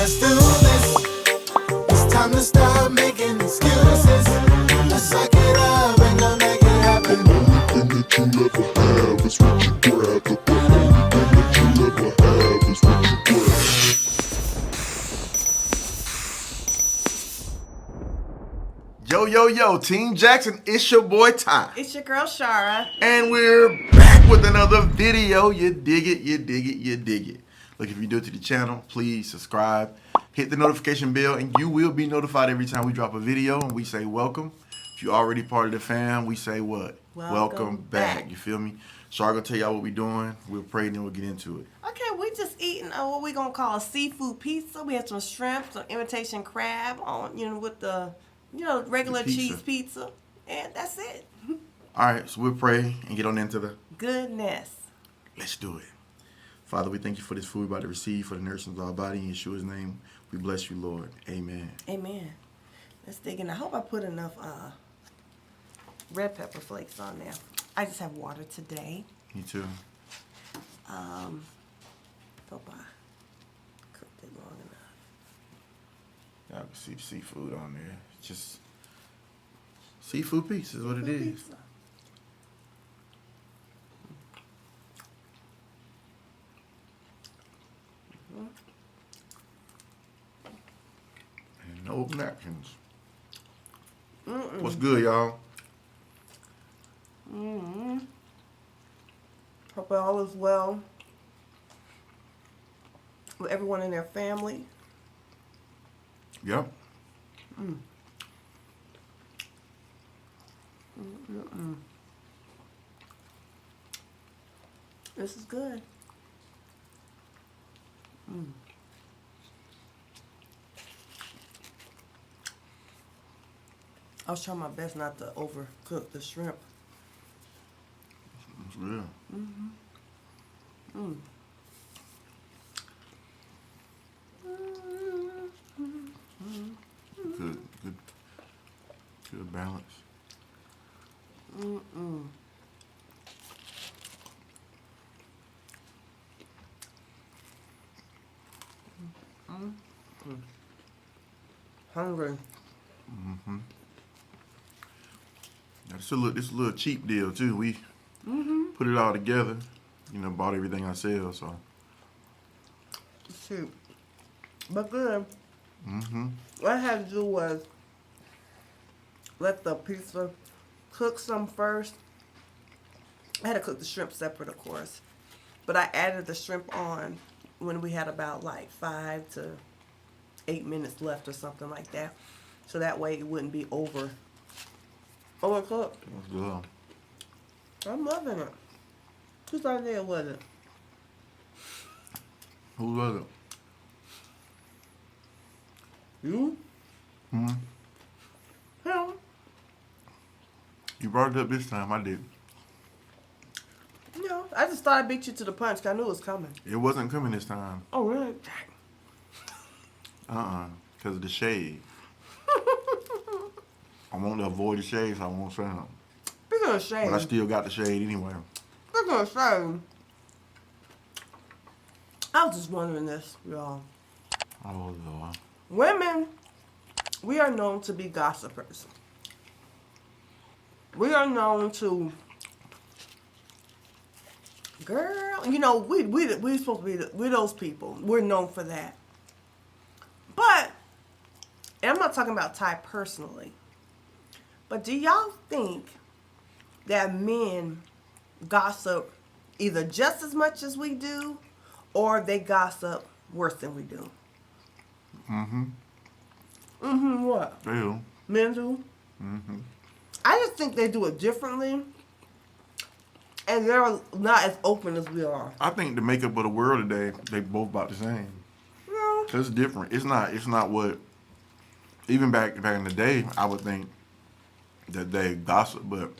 let's do this. It's time to stop making excuses. Let's suck it up and go make it happen. The only thing that you ever have is what you grab. The only thing that you ever have is what you grab. Yo, yo, yo, Team Jackson, it's your boy Ty. It's your girl Shara. And we're back with another video. You dig it, you dig it, you dig it. Look, if you're new to the channel, please subscribe. Hit the notification bell, and you will be notified every time we drop a video, and we say welcome. If you're already part of the fam, we say what? Welcome back. You feel me? Shara gonna tell y'all what we're doing. We'll pray, and then we'll get into it. Okay, we just eating what we gonna call a seafood pizza. We had some shrimp, some imitation crab on, with the, regular cheese pizza, and that's it. All right, so we'll pray and get on into the Goodness. Let's do it. Father, we thank you for this food we're about to receive for the nourishment of our body. In Yeshua's name, we bless you, Lord. Amen. Amen. Let's dig in. I hope I put enough red pepper flakes on there. I just have water today. Me too. Hope I cooked it long enough. I can see seafood on there. Just seafood pizza is what it is. Pizza. And no napkins. What's good, y'all? Hope all is well with everyone in their family. Yep. This is good. I was trying my best not to overcook the shrimp. It's real. Good balance. Hungry. Now, this is a little cheap deal too. We put it all together. Bought everything ourselves. So. Shoot. But good. What I had to do was let the pizza cook some first. I had to cook the shrimp separate, of course. But I added the shrimp on when we had about like 5 to 8 minutes left or something like that. So that way it wouldn't be overcooked. That's good. I'm loving it. Whose idea was it? Who was it? You? Him? You brought it up this time. I did. I just thought I beat you to the punch 'cause I knew it was coming. It wasn't coming this time. Oh, really? Because of the shade. I want to avoid the shade, so I won't say nothing. Speaking of shade. But I still got the shade anyway. Speaking of shade. I was just wondering this, y'all. Oh, Lord. Women, we are known to be gossipers. We are known to, girl, we supposed to be, we're those people. We're known for that. But, and I'm not talking about Ty personally, but do y'all think that men gossip either just as much as we do, or they gossip worse than we do? What? They do. Men do? I just think they do it differently, and they're not as open as we are. I think the makeup of the world today, they both about the same. No. It's different. It's not what, even back in the day, I would think that they gossip, but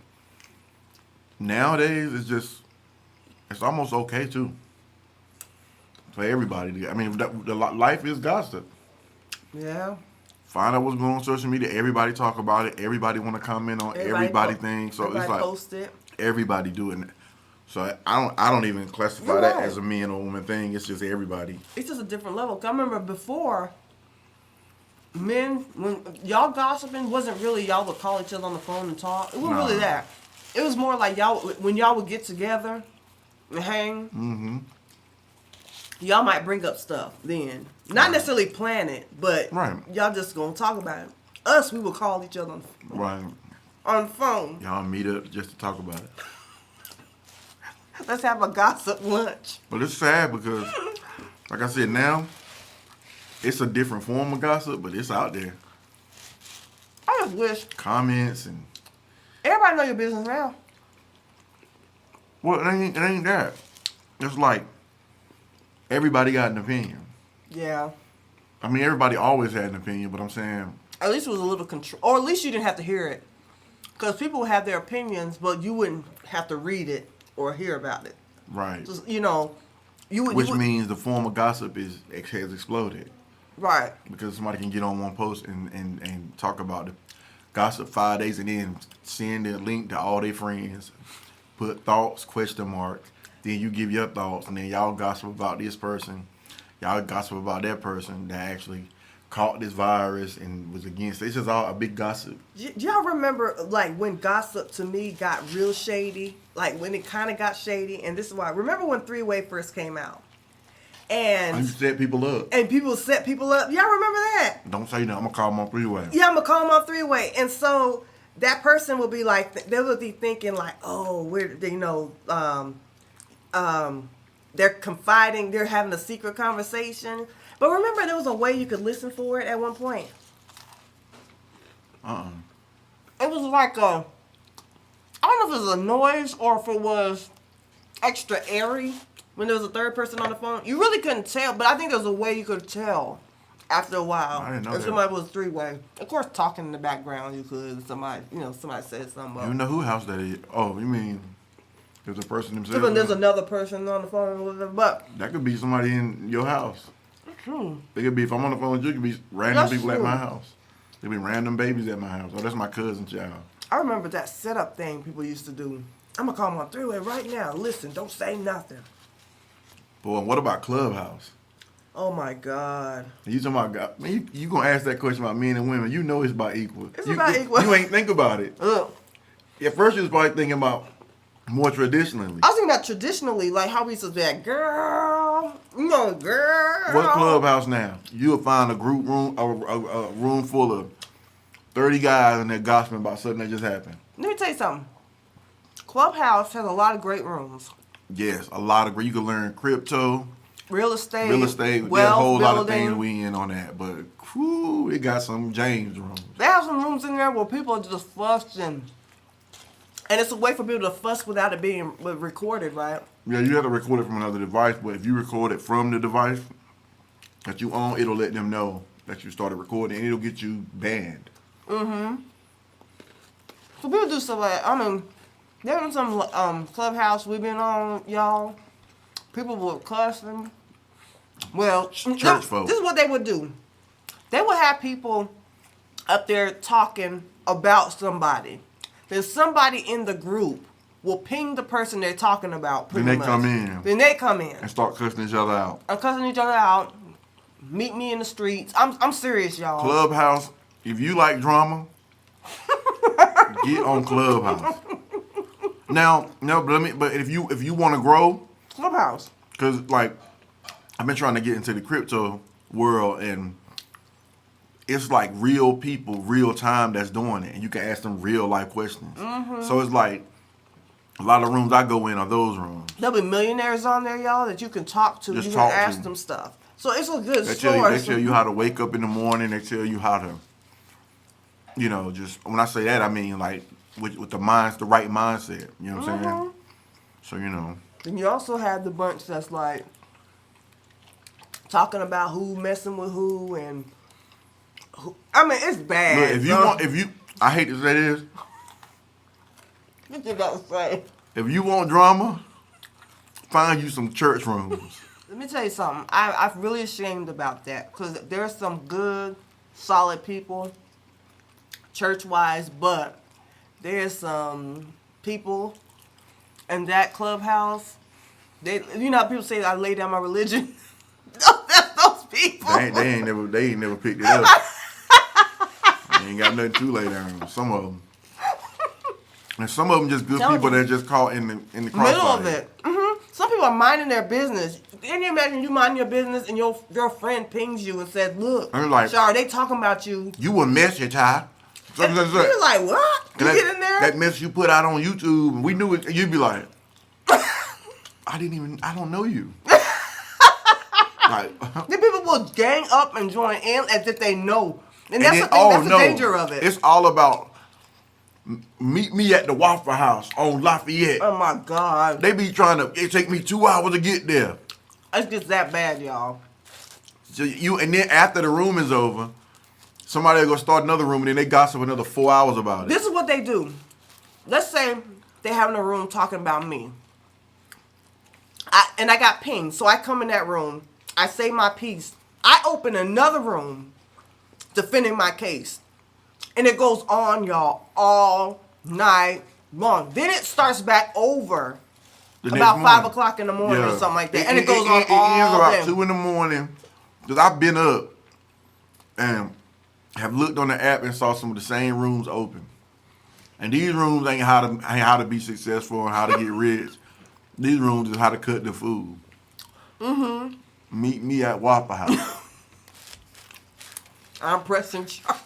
nowadays it's almost okay too. For everybody. I mean, the life is gossip. Yeah. Find out what's going on social media. Everybody talk about it. Everybody want to comment on everybody thing. So everybody it's like post it. everybody do it. So I don't even classify You're that right. as a man or woman thing. It's just everybody. It's just a different level. 'Cause I remember before, men, when y'all gossiping, wasn't really y'all would call each other on the phone and talk. It wasn't Nah. really that. It was more like y'all, when y'all would get together and hang, y'all might bring up stuff then. Not necessarily plan it, but Right. y'all just gonna talk about it. Us, we would call each other Right. on the phone. Y'all meet up just to talk about it. Let's have a gossip lunch. But it's sad because, like I said, now it's a different form of gossip, but it's out there. I just wish Comments and everybody know your business now. well, it ain't that. It's like everybody got an opinion. Yeah. I mean, everybody always had an opinion, but I'm saying At least it was a little control, or at least you didn't have to hear it. Because people have their opinions, but you wouldn't have to read it or hear about it. right, Just, you know, you would. which means the form of gossip has exploded right. because somebody can get on one post and talk about the gossip 5 days and then send a link to all their friends, put thoughts, question marks, then you give your thoughts, and then y'all gossip about this person, y'all gossip about that person that actually caught this virus and was against it. It's just all a big gossip. Do y'all remember, like, when gossip to me got real shady? Like, when it kind of got shady, and this is why. Remember when Three-Way first came out? You And set people up. people set people up. Y'all remember that? Don't say nothing. I'm gonna call them on three-way. Yeah, I'm going to call them on Three-Way. And so that person will be like, they will be thinking, like, oh, they're confiding, they're having a secret conversation. But remember, there was a way you could listen for it at one point. It was like I don't know if it was a noise or if it was extra airy when there was a third person on the phone. You really couldn't tell, but I think there was a way you could tell after a while. I didn't know if that. somebody was three-way. Of course, talking in the background, you could. Somebody said something. You know who house that is? Oh, you mean if the person themselves? Even there's another person on the phone with them, but That could be somebody in your house. true. It could be, if I'm on the phone with you, it could be random That's people at true. my house. It could be random babies at my house. Oh, that's my cousin's child. I remember that setup thing people used to do. I'm gonna call them on Three-Way right now. Listen, don't say nothing. Boy, what about Clubhouse? Oh my God. You talking about God? Man, you gonna ask that question about men and women? You know it's about equal. It's You- about equal. You ain't think about it. Look, At first, you was probably thinking about more traditionally. I was thinking about traditionally, like how we used to be like, girl, girl. What Clubhouse now? You'll find a group room, a room full of 30 guys and they're gossiping about something that just happened. Let me tell you something. Clubhouse has a lot of great rooms. Yes, a lot of you can learn crypto, Real estate, real estate. There's a wealth whole lot of building. things we in on that, but whew, it got some James rooms. They have some rooms in there where people are just fussing. And it's a way for people to fuss without it being recorded, right? Yeah, you have to record it from another device, but if you record it from the device that you own, it'll let them know that you started recording, and it'll get you banned. So people do stuff like, there's some Clubhouse we've been on, y'all. People will cuss them. Well, Church folk. This is what they would do. They would have people up there talking about somebody. Then somebody in the group will ping the person they're talking about. Then pretty they much. come in. Then they come in. And start cussing each other out. I'm cussing each other out. Meet me in the streets. I'm serious, y'all. Clubhouse, if you like drama, get on Clubhouse. Now, no, but if you want to grow, Clubhouse. because like I've been trying to get into the crypto world, and it's like real people, real time that's doing it, and you can ask them real life questions. So it's like a lot of rooms I go in are those rooms. There'll be millionaires on there, y'all, that you can talk to. Just You talk can to ask them. them stuff. So it's a good They source. tell you how to wake up in the morning. They tell you how to, just when I say that, I mean like with the right mindset. You know what I'm saying? So And you also have the bunch that's like talking about who messing with who and who. I mean, it's bad. look, I hate to say this. What you got to say? If you want drama, find you some church rooms. Let me tell you something. I'm really ashamed about that because there's some good, solid people, church-wise, but there's some people and that clubhouse, they, you know how people say I lay down my religion? That's those people. They ain't never picked it up. They ain't got nothing to lay down. Some of them. And some of them just good people that just caught in the crossfire. Middle of it. Some people are minding their business. Can you imagine you minding your business and your friend pings you and says, "Look, like, Shara, they talking about you. You a mess, you Ty." You're like, what? You get in there? That mess you put out on YouTube, and we knew it. You'd be like, I don't know you. Like, then people will gang up and join in as if they know. And that's the thing. That's the danger of it. It's all about meet me at the Waffle House on Lafayette. Oh my God. They be trying to. It take me 2 hours to get there. It's just that bad, y'all. So and then after the room is over, somebody will go start another room, and then they gossip another 4 hours about it. This is what they do. Let's say they have in a room talking about me. I got pinged, so I come in that room. I say my piece. I open another room defending my case. And it goes on, y'all, all night long. Then it starts back over about 5 o'clock in the morning or something like that. And it goes on all day. It ends about 2 in the morning. Because I've been up and have looked on the app and saw some of the same rooms open. And these rooms ain't how to be successful and how to get rich. These rooms is how to cut the food. Meet me at Waffle House. I'm pressing charges.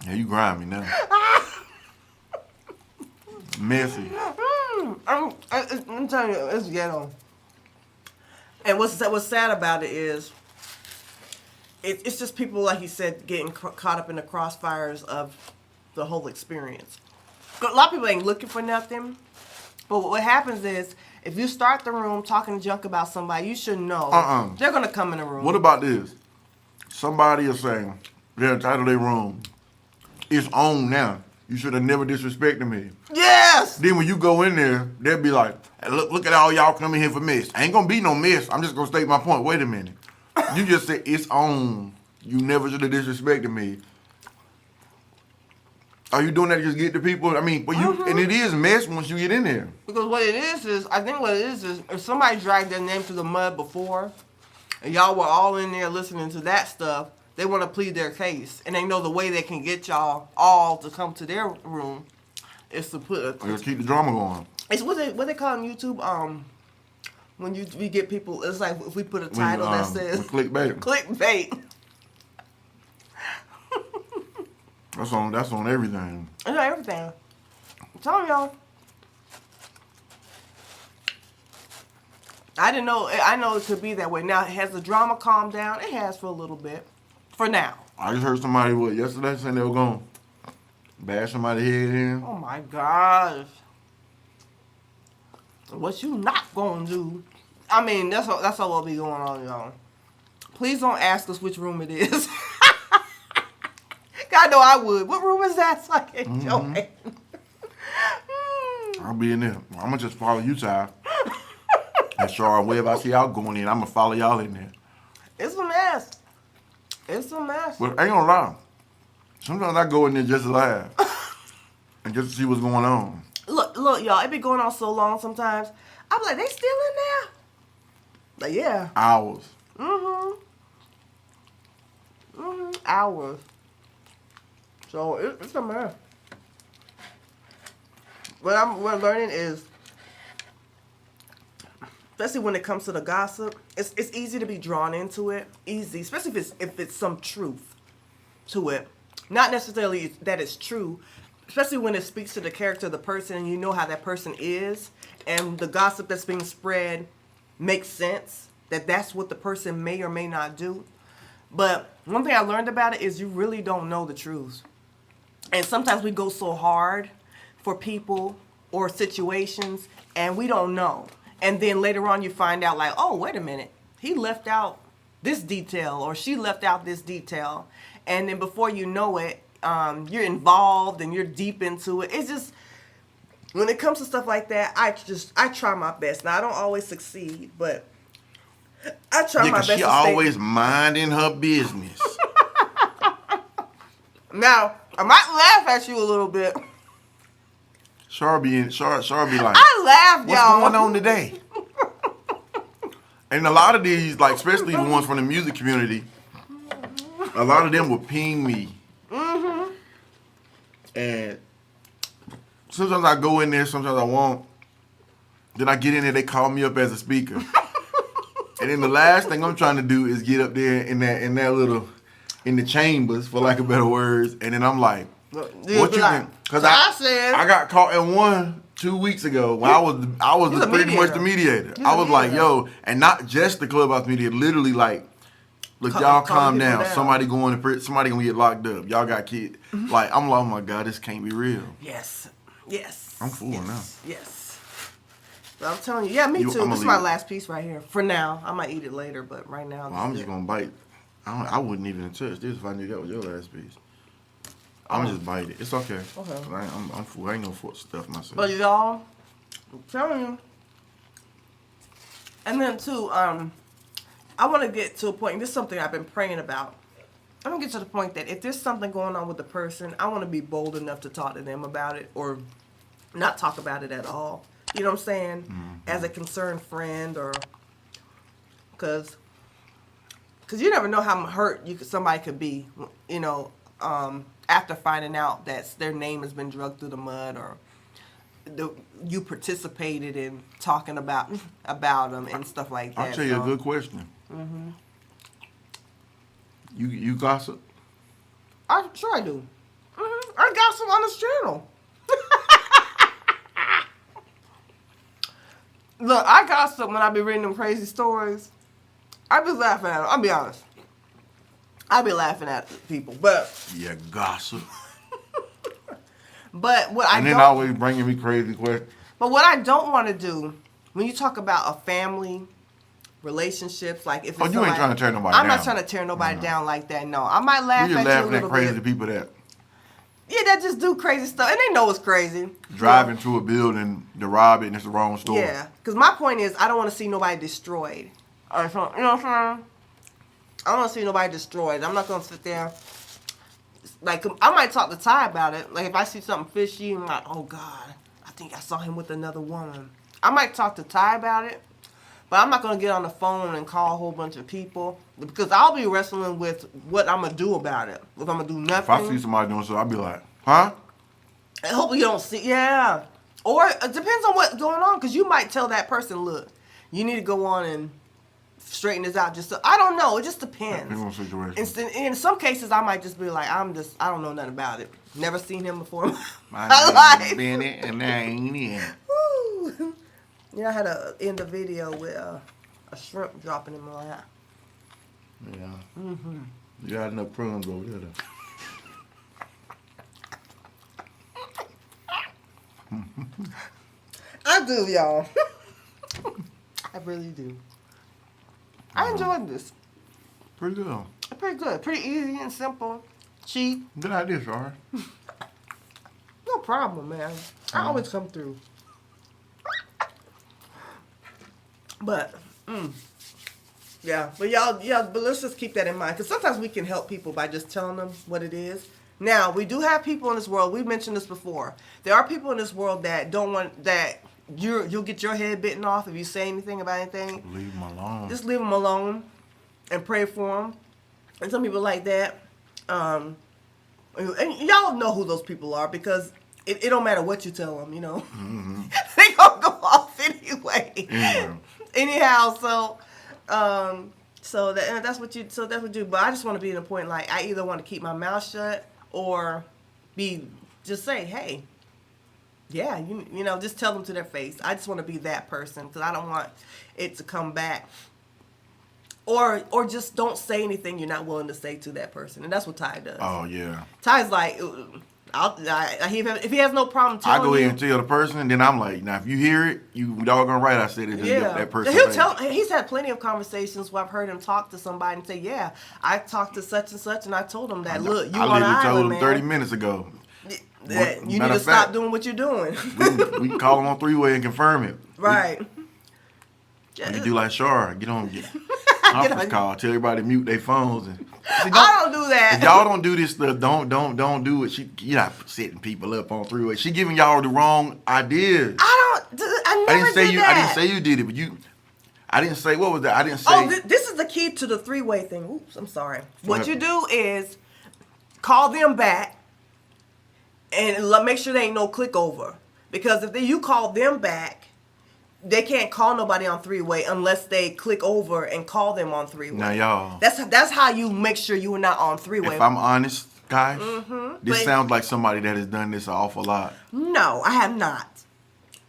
Yeah, you grind me now. Messy. I'm telling you, it's ghetto. And what's sad about it is, it's just people, like he said, getting caught up in the crossfires of the whole experience. A lot of people ain't looking for nothing, but what happens is, if you start the room talking junk about somebody, you should know they're gonna come in the room. What about this? Somebody is saying they're entitled to their room. It's on now. You should have never disrespected me. Yes! Then when you go in there, they'll be like, hey, look at all y'all coming here for mess. Ain't gonna be no mess. I'm just gonna state my point. Wait a minute. You just said it's on. You never should have disrespected me. Are you doing that to just get the people? I mean, but you and it is mess once you get in there. Because what it is I think what it is if somebody dragged their name through the mud before, and y'all were all in there listening to that stuff, they want to plead their case, and they know the way they can get y'all all to come to their room is to put Keep the drama going. It's what they call on YouTube. When we get people, it's like if we put a title that says clickbait. Clickbait. That's on everything. It's on everything. I'm telling y'all. I didn't know. I know it could be that way. Now, has the drama calmed down? It has for a little bit. For now. I just heard somebody yesterday saying they were going to bash somebody's head in. Oh my gosh. What you not gonna do? I mean, that's all will be going on, y'all. Please don't ask us which room it is. I know I would. What room is that? So I can join. I'll be in there. I'm gonna just follow you, Ty. And Shara, wherever I see y'all going in, I'm gonna follow y'all in there. It's a mess. It's a mess. But I ain't gonna lie. Sometimes I go in there just to laugh and just to see what's going on. Look, y'all. It be going on so long sometimes. I'm like, they still in there? Like, yeah. Hours. Hours. So it's a mess. What I'm learning is, especially when it comes to the gossip, it's easy to be drawn into it. Easy, especially if it's some truth to it. Not necessarily that it's true, especially when it speaks to the character of the person and you know how that person is, and the gossip that's being spread makes sense, that's what the person may or may not do. But one thing I learned about it is you really don't know the truth. And sometimes we go so hard for people or situations and we don't know. And then later on you find out like, oh, wait a minute. He left out this detail or she left out this detail. And then before you know it, you're involved and you're deep into it. It's just, when it comes to stuff like that, I try my best. Now, I don't always succeed, but I try my best to she stay. always minding her business. Now, I might laugh at you a little bit. Shara be like, I laughed, what's y'all. going on today? And a lot of these, like especially the ones from the music community, a lot of them will ping me. Mm-hmm. And sometimes I go in there, sometimes I won't. Then I get in there, they call me up as a speaker. And then the last thing I'm trying to do is get up there in that little, in the chambers, for lack of better words. And then I'm like, what you think? Because I got caught in one 2 weeks ago when I was pretty much the mediator. I was like, yo, and not just the clubhouse mediator, literally like, look, y'all calm down. Somebody going to prison, somebody gonna get locked up. Y'all got kids. Like, I'm like, oh my God, this can't be real. Yes. I'm full now. Yes. But I'm telling you, yeah, me too. This is my last piece right here. For now, I might eat it later, but right now, I'm just gonna bite. I wouldn't even touch this if I knew that was your last piece. I'm just bite it. It's okay. Okay. I'm full. I ain't gonna stuff myself. But y'all, I'm telling you. And then too, I want to get to a point. This is something I've been praying about. I want to get to the point that if there's something going on with the person, I want to be bold enough to talk to them about it, or not talk about it at all. You know what I'm saying? Mm-hmm. As a concerned friend, or because you never know how hurt somebody could be. You know, after finding out that their name has been dragged through the mud, or you participated in talking about them and stuff like that. I'll tell you a good question. Mm-hmm. You gossip? I'm sure I do. Mm-hmm. I gossip on this channel. Look, I gossip when I be reading them crazy stories. I be laughing at them. I'll be honest. I be laughing at people, but yeah, gossip. But what and then always bringing me crazy questions. But what I don't want to do when you talk about a family, relationships, like if it's you ain't trying to tear nobody down. I'm not trying to tear nobody down like that. No, I might laugh You're at you a laughing little at crazy bit. people that. Yeah, that just do crazy stuff, and they know it's crazy. Driving to a building to rob it, and it's the wrong store. Yeah, because my point is, I don't want to see nobody destroyed. You know what I'm saying? I don't want to see nobody destroyed. I'm not gonna sit there. Like, I might talk to Ty about it. Like, if I see something fishy, I'm like, oh God, I think I saw him with another woman. I might talk to Ty about it, but I'm not gonna get on the phone and call a whole bunch of people, because I'll be wrestling with what I'm gonna do about it. If I'm gonna do nothing. If I see somebody doing something, I'll be like, huh? I hope you don't see, yeah. Or it depends on what's going on, because you might tell that person, look, you need to go on and straighten this out. Just so, I don't know. It just depends. In some cases, I might just be like, I don't know nothing about it. Never seen him before in my life. Been it and I ain't in. Yeah, I had to end the video with a shrimp dropping in my lap. Yeah. Mm-hmm. You got enough crumbs over there, though. I do, y'all. I really do. I enjoyed this. Pretty good. Pretty good. Pretty easy and simple. Cheap. Good idea, Shara. No problem, man. I always come through. But, yeah. But but let's just keep that in mind. Because sometimes we can help people by just telling them what it is. Now, we do have people in this world. We've mentioned this before. There are people in this world that don't want that. You'll get your head bitten off if you say anything about anything. Leave them alone. Just leave them alone and pray for them. And some people like that. And y'all know who those people are, because it don't matter what you tell them, you know. Mm-hmm. They gonna go off anyway. Mm-hmm. Anyhow, that's what you do. But I just want to be in a point like I either want to keep my mouth shut or just say, hey. Yeah, you know, just tell them to their face. I just want to be that person, because I don't want it to come back. Or just don't say anything you're not willing to say to that person, and that's what Ty does. Oh yeah. Ty's like, if he has no problem telling you. I go ahead and tell the person, and then I'm like, now if you hear it, you doggone right I said it. Yeah. That person. He's had plenty of conversations where I've heard him talk to somebody and say, yeah, I talked to such and such, and I told him that, look, you on an island, man. I literally told him 30 minutes ago. That you need to stop doing what you're doing. we can call them on three-way and confirm it. Right. You do like Shara, get on conference call, tell everybody to mute their phones and See, I don't do that. If y'all don't do this stuff, don't do it. You're not setting people up on three-way. She giving y'all the wrong ideas. I never did that. I didn't say you did it, but I didn't say, what was that? I didn't say. Oh, this is the key to the three-way thing. Oops, I'm sorry. What you do is call them back and make sure there ain't no click over. Because if you call them back, they can't call nobody on three-way unless they click over and call them on three-way. Now, y'all. That's how you make sure you are not on three-way. If I'm honest, guys, this sounds like somebody that has done this an awful lot. No, I have not.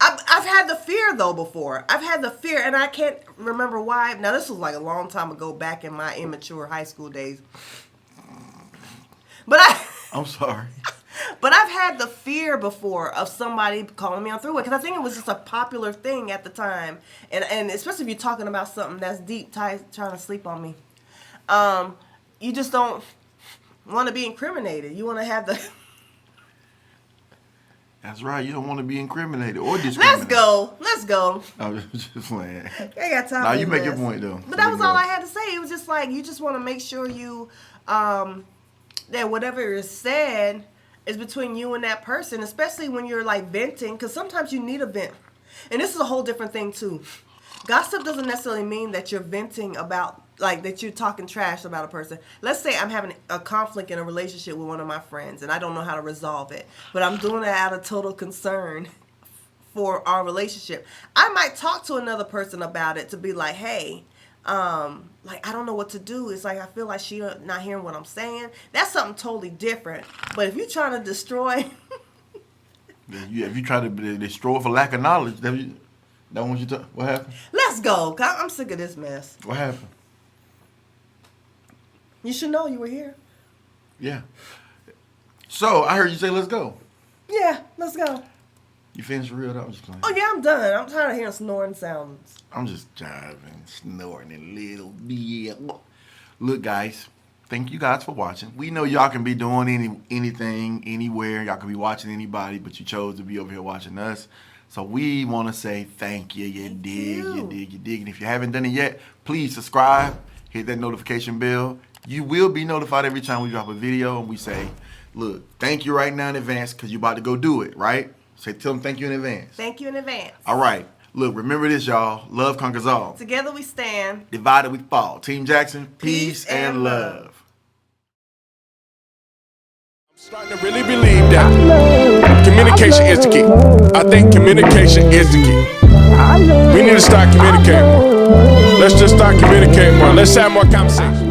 I've had the fear, though, before. I've had the fear, and I can't remember why. Now, this was like a long time ago, back in my immature high school days. But I'm sorry. But I've had the fear before of somebody calling me on three-way because I think it was just a popular thing at the time, and especially if you're talking about something that's deep, trying to sleep on me. You just don't want to be incriminated. You want to have the. That's right. You don't want to be incriminated or discriminated. Let's go. I was just playing. I got time. Now for you make this. your point though. But that was all I had to say. It was just like you just want to make sure you that whatever is said is between you and that person, especially when you're like venting, because sometimes you need a vent. And this is a whole different thing too. Gossip doesn't necessarily mean that you're venting about, like, that you're talking trash about a person. Let's say I'm having a conflict in a relationship with one of my friends and I don't know how to resolve it, but I'm doing it out of total concern for our relationship. I might talk to another person about it to be like, hey, like, I don't know what to do. It's like I feel like she's not hearing what I'm saying. That's something totally different. But if you're trying to destroy... if you try to destroy for lack of knowledge, what happened? Let's go. I'm sick of this mess. What happened? You should know you were here. Yeah. So, I heard you say let's go. Yeah, let's go. You finished for real? That was just playing. Oh, yeah, I'm done. I'm tired of hearing snoring sounds. I'm just jiving, snoring a little bit. Look, guys, thank you guys for watching. We know y'all can be doing anything, anywhere. Y'all can be watching anybody, but you chose to be over here watching us. So we want to say thank you. You dig. And if you haven't done it yet, please subscribe. Hit that notification bell. You will be notified every time we drop a video and we say, look, thank you right now in advance because you're about to go do it, right? Tell them thank you in advance. Thank you in advance. All right. Look, remember this, y'all. Love conquers all. Together we stand. Divided we fall. Team Jackson, peace and love. I'm starting to really believe that communication is the key. I think communication is the key. We need to start communicating more. Let's just start communicating more. Let's have more conversation.